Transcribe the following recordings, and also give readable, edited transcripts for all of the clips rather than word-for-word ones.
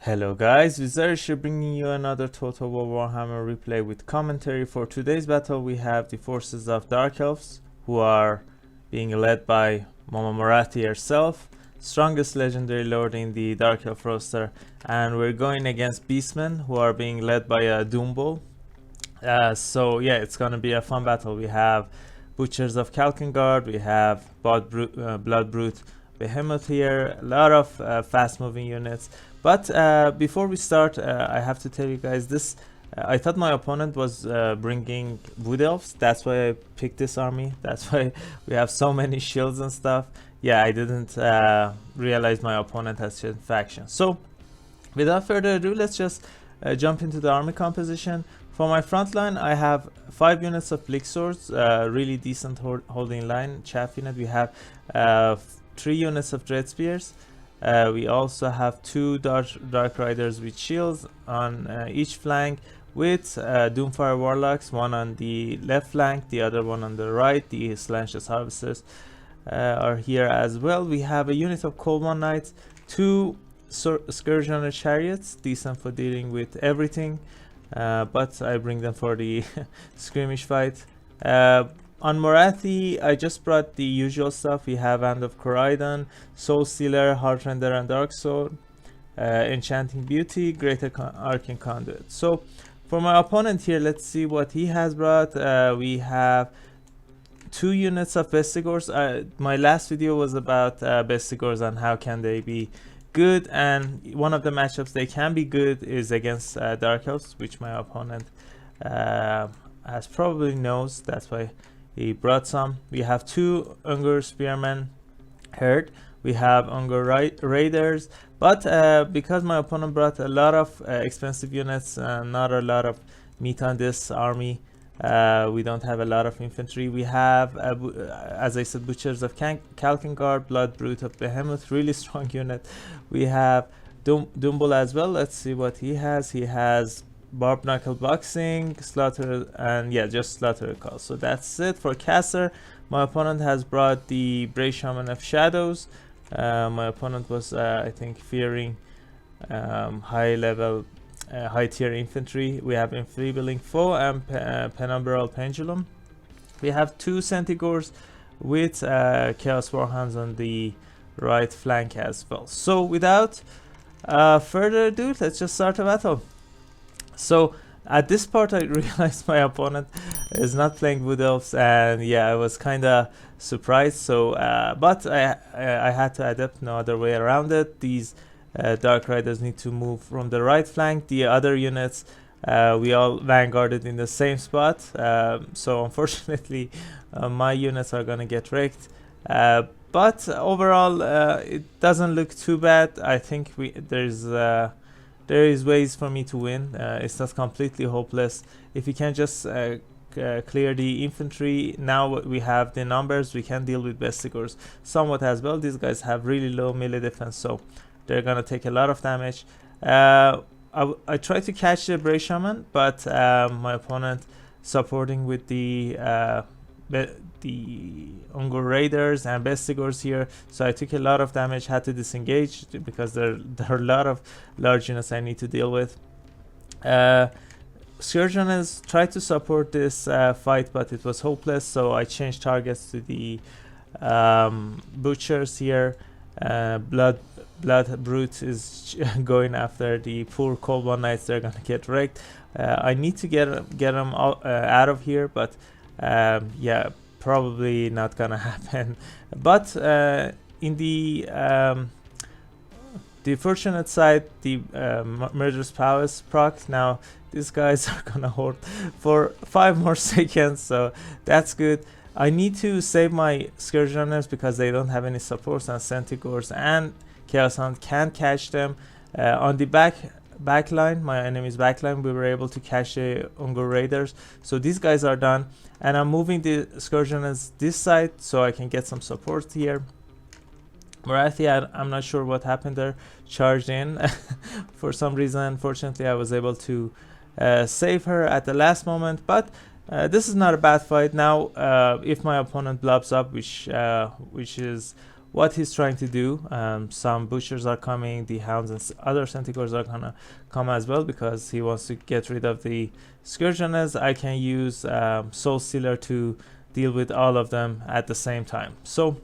Hello guys, Vizarish here bringing you another Total War Warhammer replay with commentary. For today's battle we have the forces of Dark Elves, who are being led by Mama Morathi herself, strongest legendary lord in the Dark Elf roster, and we're going against Beastmen, who are being led by Doombull. So yeah, it's gonna be a fun battle. We have Butchers of Kalkengard, we have Blood Brute Behemoth here, a lot of fast moving units. But before we start, I have to tell you guys this. I thought my opponent was bringing Wood Elves. That's why I picked this army. That's why we have so many shields and stuff. Yeah, I didn't realize my opponent has shield faction. So without further ado, let's just jump into the army composition. For my front line, I have 5 units of Blixors, really decent holding line. Chaff unit. We have 3 units of Dread Spears. We also have 2 Dark Riders with shields on each flank, with Doomfire Warlocks, one on the left flank, the other one on the right. The Slantius Harvesters are here as well. We have a unit of Coldmourne Knights, 2 Scourge Chariots, decent for dealing with everything, but I bring them for the skirmish fight. On Morathi, I just brought the usual stuff. We have Hand of Koraidon, Soul Stealer, Heartrender and Dark Sword, Enchanting Beauty, Greater Arcane Conduit. So for my opponent here, let's see what he has brought. We have 2 units of Bestigors. My last video was about Bestigors and how can they be good, and one of the matchups they can be good is against Dark Elves, which my opponent as probably knows. That's why he brought some. We have 2 Ungur Spearmen herd. We have Ungur Raiders, but because my opponent brought a lot of expensive units and not a lot of meat on this army, we don't have a lot of infantry. We have, as I said, Butchers of Kalkengard, Blood Brute of Behemoth, really strong unit. We have Doombull as well. Let's see what he has. He has Barb Knuckle Boxing, Slaughter, and yeah, just Slaughter Call. So that's it for caster. My opponent has brought the Brave Shaman of Shadows. My opponent was, I think, fearing high tier infantry. We have Enfeebling Foe and Penumbral Pendulum. We have 2 Centigores with Chaos Warhounds on the right flank as well. So without further ado, let's just start the battle. So at this part I realized my opponent is not playing Wood Elves, and yeah, I was kind of surprised. So but I had to adapt, no other way around it. These Dark Riders need to move from the right flank. The other units, we all vanguarded in the same spot, so unfortunately my units are gonna get wrecked, but overall it doesn't look too bad. I think there is ways for me to win. It's not completely hopeless. If you can just clear the infantry, now we have the numbers, we can deal with Bestigors somewhat as well. These guys have really low melee defense, so they're gonna take a lot of damage. I tried to catch the Brave Shaman, but my opponent supporting with the Ungur Raiders and Bestigors here, so I took a lot of damage, had to disengage because there are a lot of large units I need to deal with. Scourgeon has tried to support this fight, but it was hopeless, so I changed targets to the Butchers here. Blood Brute is going after the poor Coldmourne Knights. They're gonna get wrecked. I need to get them out of here, but yeah, probably not gonna happen. But in the fortunate side, the Murderous Prowess proc. Now these guys are gonna hold for 5 more seconds, so that's good. I need to save my Scourge Runners because they don't have any supports, and Centigores and Chaos Hunt can't catch them. On the backline, my enemy's backline, we were able to catch the Ungur Raiders, so these guys are done, and I'm moving the Scourge Runners this side so I can get some support here. Morathi, I'm not sure what happened there, charged in for some reason. Unfortunately, I was able to save her at the last moment, but this is not a bad fight. Now if my opponent blobs up, which is what he's trying to do. Some butchers are coming, the hounds and other centaurs are gonna come as well because he wants to get rid of the Scourgeoners. I can use Soul Stealer to deal with all of them at the same time. So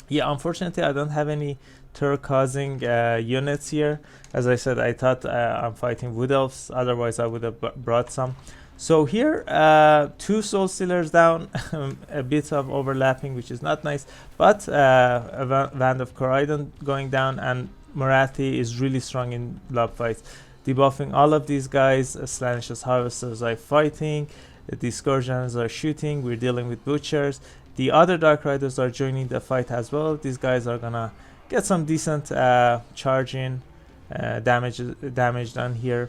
yeah, unfortunately I don't have any terror causing units here. As I said, I thought I'm fighting Wood Elves, otherwise I would have brought some. So here, 2 Soul Stealers down, a bit of overlapping, which is not nice, but a Band of Koraidon going down, and Morathi is really strong in blob fights, debuffing all of these guys. Slaanesh Harvesters are fighting, the Scourgeoners are shooting, we're dealing with Butchers. The other Dark Riders are joining the fight as well. These guys are gonna get some decent charging damage done here.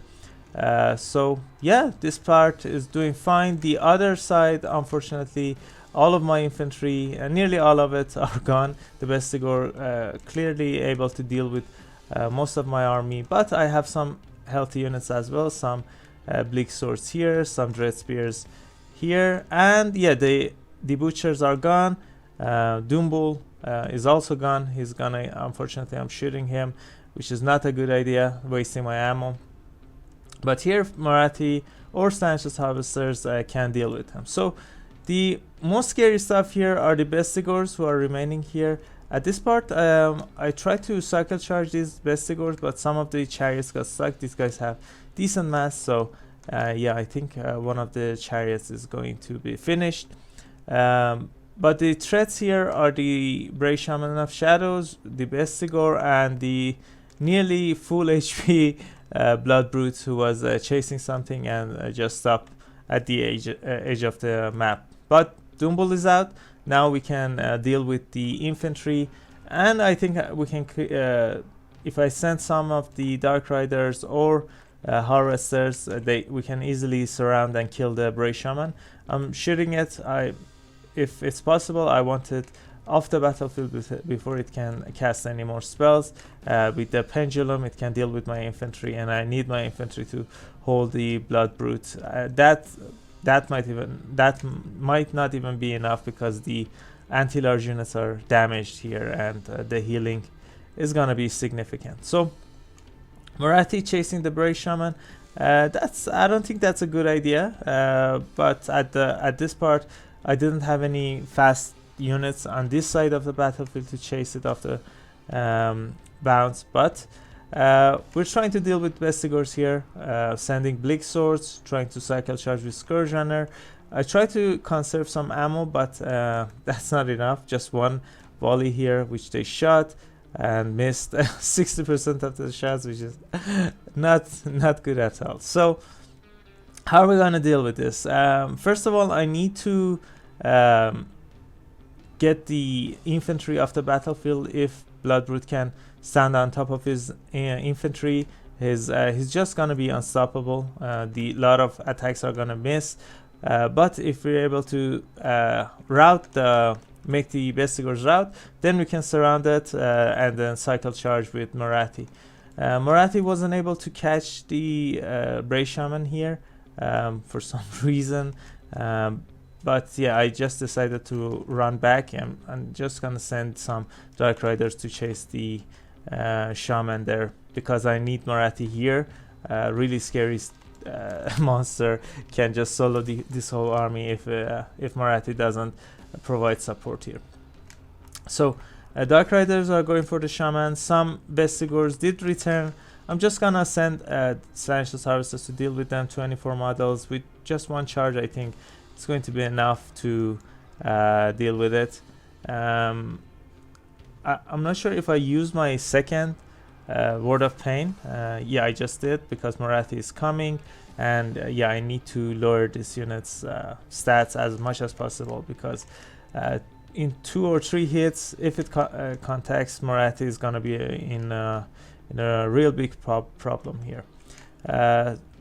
So yeah, this part is doing fine. The other side, unfortunately, all of my infantry, nearly all of it, are gone. The Bestigor clearly able to deal with most of my army, but I have some healthy units as well. Some Bleak Swords here, some Dread Spears here, and yeah, the Butchers are gone. Doombull is also gone. He's gonna, unfortunately, I'm shooting him, which is not a good idea, wasting my ammo. But here, Morathi or Slaanesh Harvesters can deal with him. So the most scary stuff here are the Bestigors who are remaining here. At this part, I tried to cycle charge these Bestigors, but some of the chariots got stuck. These guys have decent mass, so yeah, I think one of the chariots is going to be finished. But the threats here are the Brave Shaman of Shadows, the Bestigor, and the nearly full HP Blood Brute, who was chasing something and just stopped at the edge of the map. But Doombull is out. Now we can deal with the infantry, and I think we can, if I send some of the Dark Riders or Harvesters, we can easily surround and kill the Brave Shaman. I'm shooting it. If it's possible, I want it off the battlefield before it can cast any more spells. With the Pendulum, it can deal with my infantry, and I need my infantry to hold the Blood Brute. That might not even be enough, because the anti-large units are damaged here, and the healing is gonna be significant. So Morathi chasing the Brave Shaman, I don't think that's a good idea. But at this part, I didn't have any fast units on this side of the battlefield to chase it off the bounce. But we're trying to deal with Bestigors here, sending Bleak Swords, trying to cycle charge with Scourgeoner. I try to conserve some ammo, but that's not enough. Just one volley here, which they shot and missed 60% of the shots, which is not good at all. So how are we gonna deal with this? First of all, I need to get the infantry off the battlefield. If Blood Brute can stand on top of his infantry, he's just gonna be unstoppable. The lot of attacks are gonna miss, but if we're able to make the Bestigors route, then we can surround it and then cycle charge with Morathi. Morathi wasn't able to catch the Brave Shaman here for some reason, but yeah, I just decided to run back, and I'm just gonna send some Dark Riders to chase the Shaman there, because I need Morathi here. Really scary monster can just solo this whole army if Morathi doesn't provide support here. So Dark Riders are going for the Shaman. Some Bestigors did return. I'm just gonna send Slaanesh Harvesters to deal with them. 24 models with just one charge. I think it's going to be enough to deal with it. I'm not sure if I used my second Word of Pain. Yeah, I just did, because Morathi is coming, and yeah, I need to lower this unit's stats as much as possible, because in 2 or 3 hits, if it contacts Morathi, is gonna be in a real big problem here.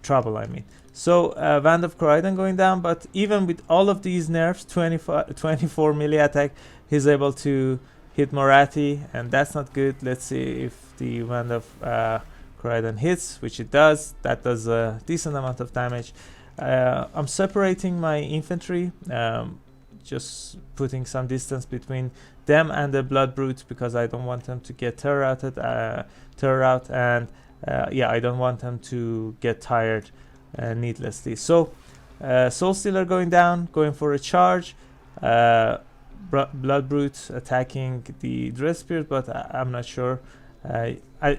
Trouble, I mean. So Band of Koraidon going down, but even with all of these nerfs, 24 melee attack, he's able to hit Morathi, and that's not good. Let's see if the Band of Koraidon hits, which it does. That does a decent amount of damage. I'm separating my infantry. just putting some distance between them and the Blood Brute, because I don't want them to get terror out, and yeah, I don't want them to get tired needlessly. So Soul Stealer going down, going for a charge. Blood Brute attacking the Dreadspirit, but I'm not sure.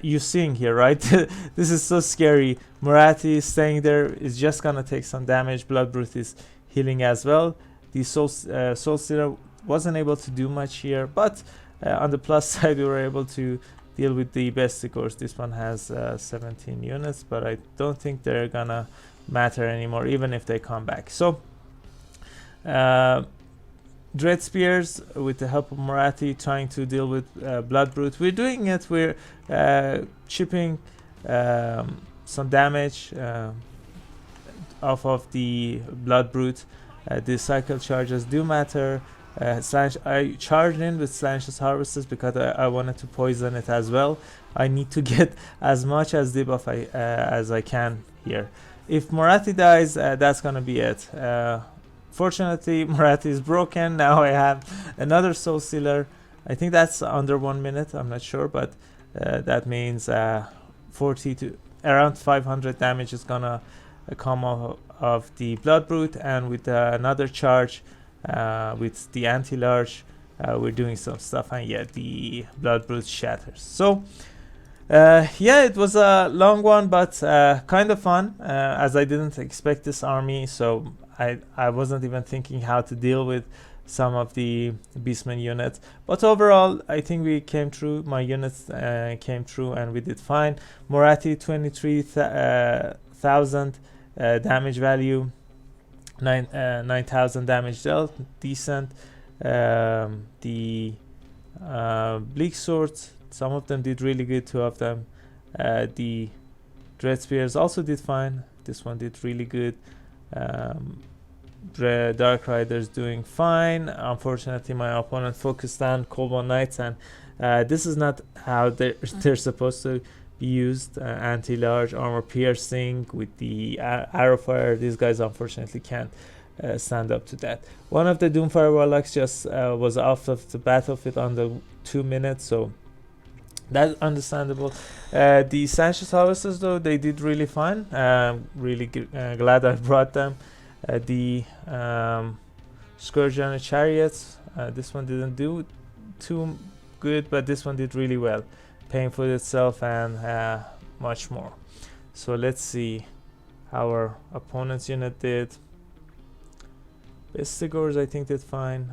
You're seeing here, right? This is so scary. Morathi is staying there, is just gonna take some damage. Blood Brute is healing as well. The Soul Stealer wasn't able to do much here, but on the plus side, we were able to deal with the Bestigors. This one has 17 units, but I don't think they're gonna matter anymore, even if they come back. So Dread Spears, with the help of Morathi, trying to deal with Blood Brute. We're doing it. We're chipping some damage off of the Blood Brute. The cycle charges do matter. I charged in with Slantius Harvesters because I wanted to poison it as well. I need to get as much as debuff as I can here. If Morathi dies, that's gonna be it. Fortunately, Morathi is broken. Now I have another Soul Stealer. I think that's under 1 minute. I'm not sure, but that means 40 to around 500 damage is gonna come off of the Blood Brute, and with another charge with the anti-large, we're doing some stuff, and yeah, the Blood Brute shatters. So yeah, it was a long one, but kind of fun, as I didn't expect this army, so I wasn't even thinking how to deal with some of the Beastman units. But overall, I think we came through. My units came through, and we did fine. Morathi, 23,000 damage value, 9,000 damage dealt, decent. The Bleak Swords, some of them did really good, 2 of them. The Dread Spears also did fine. This one did really good. Dark Riders doing fine. Unfortunately, my opponent focused on Cold One Knights, and this is not how they're supposed to be used. Anti-large, armor piercing with the arrow fire. These guys unfortunately can't stand up to that. One of the Doomfire Warlocks just was off of the battlefield under 2 minutes, so that's understandable. The Slantius Harvesters, though, they did really fine. Really glad I brought them. The Scourge on the Chariots, this one didn't do too good, but this one did really well, paying for itself and much more. So let's see how our opponent's unit did. Bestigors, I think, did fine.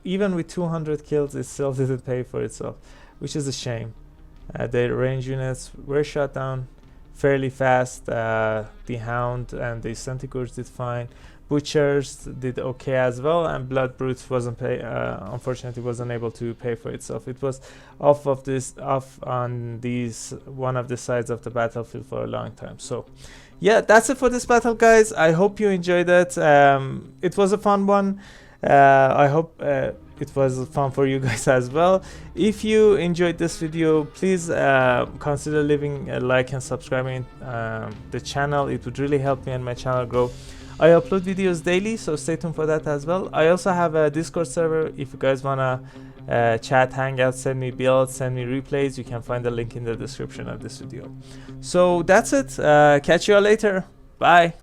Even with 200 kills, it still didn't pay for itself, which is a shame. The range units were shot down fairly fast. The Hound and the Centigors did fine. Butchers did okay as well, and Blood Brute unfortunately wasn't able to pay for itself. It was off on one of the sides of the battlefield for a long time. So yeah, that's it for this battle, guys. I hope you enjoyed it. It was a fun one. I hope it was fun for you guys as well. If you enjoyed this video, please consider leaving a like and subscribing the channel. It would really help me and my channel grow. I upload videos daily, so stay tuned for that as well. I also have a Discord server. If you guys wanna chat, hang out, send me builds, send me replays, you can find the link in the description of this video. So that's it. Catch you all later. Bye.